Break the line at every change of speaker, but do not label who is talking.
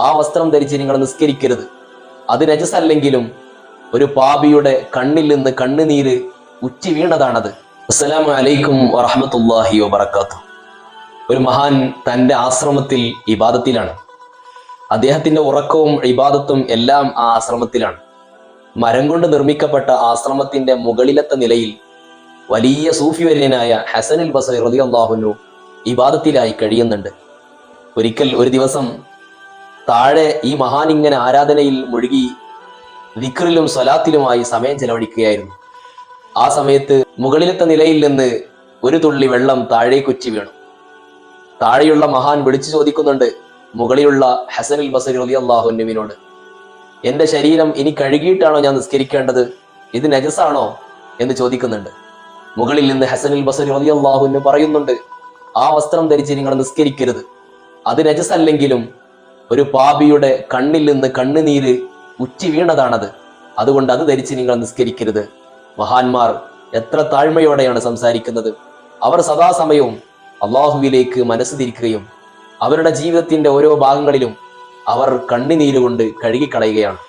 ആ വസ്ത്രം ധരിച്ച് നിങ്ങൾ നിസ്കരിക്കരുത്, അത് നജസല്ലെങ്കിലും ഒരു പാപിയുടെ കണ്ണിൽ നിന്ന് കണ്ണുനീര് ഉറ്റി വീണതാണത്. അസ്സലാമു അലൈക്കും വറഹ്മത്തുള്ളാഹി വബറകാതുഹു. ഒരു മഹാൻ തൻ്റെ ആശ്രമത്തിൽ ഇബാദത്തിലാണ്. അദ്ദേഹത്തിന്റെ ഉറക്കവും ഇബാദത്തും എല്ലാം ആ ആശ്രമത്തിലാണ്. മരം കൊണ്ട് നിർമ്മിക്കപ്പെട്ട ആശ്രമത്തിന്റെ മുകളിലത്തെ നിലയിൽ വലിയ സൂഫി വര്യനായ ഹസനുൽ ബസരി റളിയല്ലാഹു അൻഹു ഇബാദത്തിലായി കഴിയുന്നുണ്ട്. ഒരിക്കൽ ഒരു ദിവസം താഴെ ഈ മഹാൻ ഇങ്ങനെ ആരാധനയിൽ മുഴുകി ദിക്റിലും സ്വലാത്തിലുമായി സമയം ചെലവഴിക്കുകയായിരുന്നു. ആ സമയത്ത് മുകളിലത്തെ നിലയിൽ നിന്ന് ഒരു തുള്ളി വെള്ളം താഴേക്കുറ്റി വീണു. താഴെയുള്ള മഹാൻ വിളിച്ചു ചോദിക്കുന്നുണ്ട് മുകളിലുള്ള ഹസനുൽ ബസരി റളിയല്ലാഹു അൻഹുവിനോട്, എന്റെ ശരീരം ഇനി കഴുകിയിട്ടാണോ ഞാൻ നിസ്കരിക്കേണ്ടത്, ഇത് നജസാണോ എന്ന് ചോദിക്കുന്നുണ്ട്. മുകളിൽ നിന്ന് ഹസനുൽ ബസരി റളിയല്ലാഹു അൻഹു പറയുന്നുണ്ട്, ആ വസ്ത്രം ധരിച്ച് നിങ്ങൾ നിസ്കരിക്കരുത്, അത് നജസല്ലെങ്കിലും ഒരു പാപിയുടെ കണ്ണിൽ നിന്ന് കണ്ണുനീര് ഉറ്റി വീണതാണത്, അതുകൊണ്ട് അത് ധരിച്ച് നിങ്ങൾ നിസ്കരിക്കരുത്. മഹാന്മാർ എത്ര താഴ്മയോടെയാണ് സംസാരിക്കുന്നത്. അവർ സദാസമയവും അള്ളാഹുവിലേക്ക് മനസ്സ് തിരിക്കുകയും അവരുടെ ജീവിതത്തിന്റെ ഓരോ ഭാഗങ്ങളിലും അവർ കണ്ണുനീരുകൊണ്ട് കഴുകിക്കളയുകയാണ്.